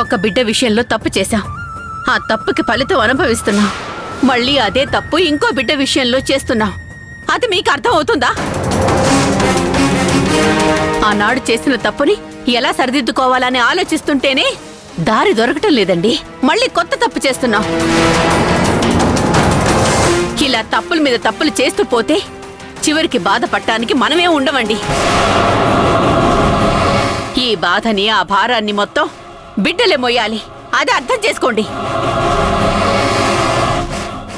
ఒక బిడ్డ విషయంలో తప్పు చేశాం. ఆ తప్పుకి ఫలితం అనుభవిస్తున్నాం. మళ్ళీ అదే తప్పు ఇంకో బిడ్డ విషయంలో చేస్తున్నాం. అది మీకు అర్థం అవుతుందా? ఆనాడు చేసిన తప్పుని ఎలా సరిదిద్దుకోవాలని ఆలోచిస్తుంటేనే దారి దొరకటం లేదండి. మళ్ళీ కొత్త తప్పు చేస్తున్నాం. ఇలా తప్పుల మీద తప్పులు చేస్తూ పోతే చివరికి బాధపడటానికి మనమే ఉండమండి. ఈ బాధని, ఆ భారాన్ని మొత్తం బిడ్డలే మోయాలి. అది అర్థం చేసుకోండి.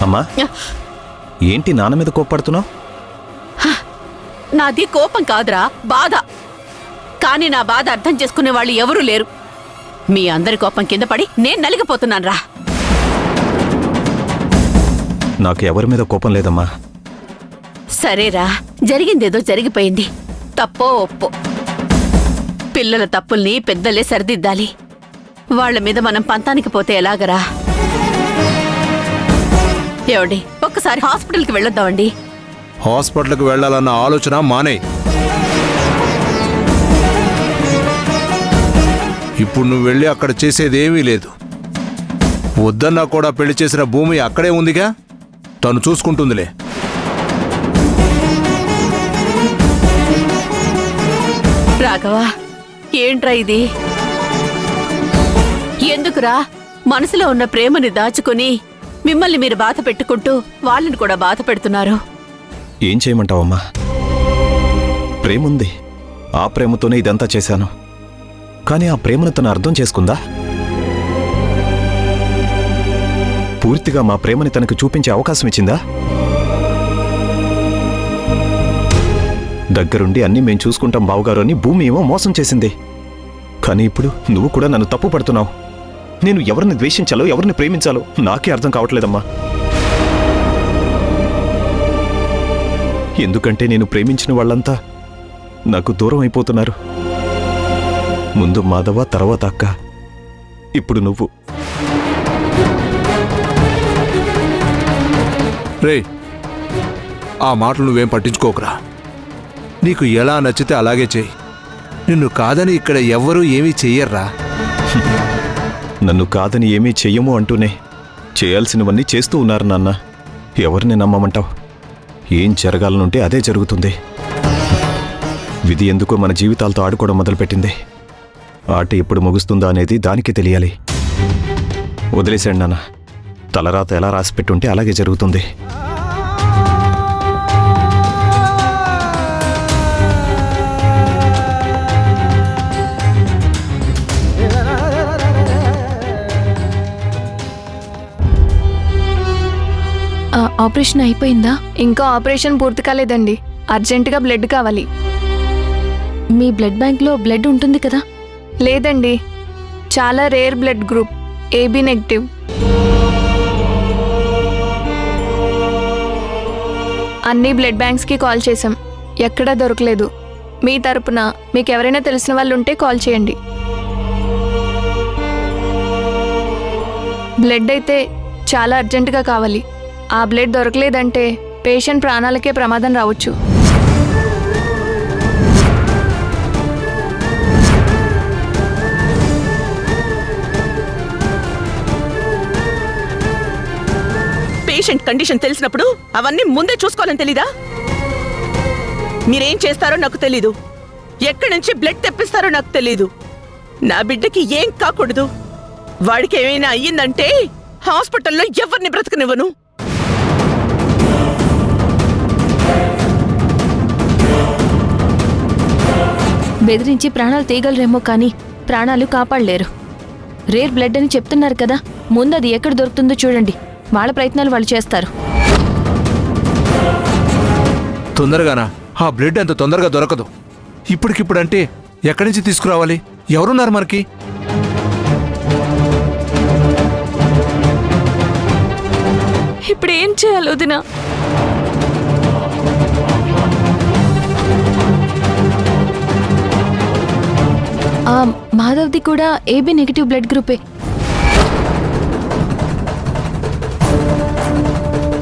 అమ్మా, ఏంటి నాన్న మీద కోప్పడుతున్నావు? నాది కోపం కాదురా, బాధ. కానీ నా బాధ అర్థం చేసుకునే వాళ్ళు ఎవరూ లేరు. మీ అందరి కోపం కింద పడి నేను నలిగిపోతున్నానురా. నాకు ఎవరి మీద కోపం లేదమ్మా. సరేరా, జరిగిందేదో జరిగిపోయింది. తప్పో ఒప్పో, పిల్లల తప్పుల్ని పెద్దలే సరిదిద్దాలి. వాళ్ల మీద మనం పంతానికి పోతే ఎలాగరా? ఏవండి, ఒక్కసారి హాస్పిటల్కి వెళ్ళొద్దామండి. హాస్పిటల్కి వెళ్ళాలన్న ఆలోచన మానే. ఇప్పుడు నువ్వు వెళ్ళి అక్కడ చేసేదేమీ లేదు. వద్దన్నా కూడా పెళ్లి చేసిన భూమి అక్కడే ఉందిగా, తను చూసుకుంటుందిలే. రాఘవా, ఏంట్రా ఇది? ఎందుకురా మనసులో ఉన్న ప్రేమని దాచుకుని మిమ్మల్ని మీరు బాధ పెట్టుకుంటూ వాళ్ళని కూడా బాధ పెడుతున్నారు? ఏం చేయమంటావమ్మా? ప్రేముంది, ఆ ప్రేమతోనే ఇదంతా చేశాను. కానీ ఆ ప్రేమను తను అర్థం చేసుకుందా? పూర్తిగా మా ప్రేమని తనకు చూపించే అవకాశం ఇచ్చిందా? దగ్గరుండి అన్నీ మేం చూసుకుంటాం బావుగారు అని భూమి ఏమో మోసం చేసింది. కానీ ఇప్పుడు నువ్వు కూడా నన్ను తప్పు పడుతున్నావు. నేను ఎవరిని ద్వేషించాలో, ఎవరిని ప్రేమించాలో నాకే అర్థం కావట్లేదమ్మా. ఎందుకంటే నేను ప్రేమించిన వాళ్ళంతా నాకు దూరం అయిపోతున్నారు. ముందు మాధవ, తర్వాత అక్క, ఇప్పుడు నువ్వు. రే, ఆ మాటలు నువ్వేం పట్టించుకోకురా. నీకు ఎలా నచ్చితే అలాగే చెయ్యి. నిన్ను కాదని ఇక్కడ ఎవ్వరూ ఏమీ చెయ్యర్రా. నన్ను కాదని ఏమీ చెయ్యము అంటూనే చేయాల్సినవన్నీ చేస్తూ ఉన్నారు నాన్న. ఎవరిని నమ్మమంటావు? ఏం జరగాలనుంటే అదే జరుగుతుంది. విధి ఎందుకో మన జీవితాలతో ఆడుకోవడం మొదలుపెట్టింది. ఆట ఎప్పుడు ముగుస్తుందా అనేది దానికి తెలియాలి. వదిలేశాడు నాన్న. తలరాత ఎలా రాసిపెట్టుంటే అలాగే జరుగుతుంది. ఆపరేషన్ అయిపోయిందా? ఇంకా ఆపరేషన్ పూర్తి కాలేదండి. అర్జెంటుగా బ్లడ్ కావాలి. మీ బ్లడ్ బ్యాంక్లో బ్లడ్ ఉంటుంది కదా? లేదండి, చాలా rare blood group, AB negative. అన్ని బ్లడ్ బ్యాంక్స్కి కాల్ చేశాం, ఎక్కడా దొరకలేదు. మీ తరపున మీకు ఎవరైనా తెలిసిన వాళ్ళు ఉంటే కాల్ చేయండి. బ్లడ్ అయితే చాలా అర్జెంటుగా కావాలి. ఆ బ్లడ్ దొరకలేదంటే పేషెంట్ ప్రాణాలకే ప్రమాదం రావచ్చు. పేషెంట్ కండిషన్ తెలిసినప్పుడు అవన్నీ ముందే చూసుకోవాలని తెలీదా? మీరేం చేస్తారో నాకు తెలీదు. ఎక్కడి నుంచి బ్లడ్ తెప్పిస్తారో నాకు తెలీదు. నా బిడ్డకి ఏం కాకూడదు. వాడికి ఏమైనా అయ్యిందంటే హాస్పిటల్లో ఎవరిని బ్రతకనివ్వను. బెదిరించి ప్రాణాలు తీయగలరేమో కానీ ప్రాణాలు కాపాడలేరు. రేర్ బ్లడ్ అని చెప్తున్నారు కదా, ముందు అది ఎక్కడ దొరుకుతుందో చూడండి. వాళ్ళ ప్రయత్నాలు వాళ్ళు చేస్తారు. తొందరగానా? ఆ బ్లడ్ అంత తొందరగా దొరకదు. ఇప్పటికిప్పుడంటే ఎక్కడి నుంచి తీసుకురావాలి? ఎవరున్నారు మనకి? ఇప్పుడు ఏం చేయాలి వదినా? మాధవ్ది కూడా ఏబీ నెగిటివ్ బ్లడ్ గ్రూపే.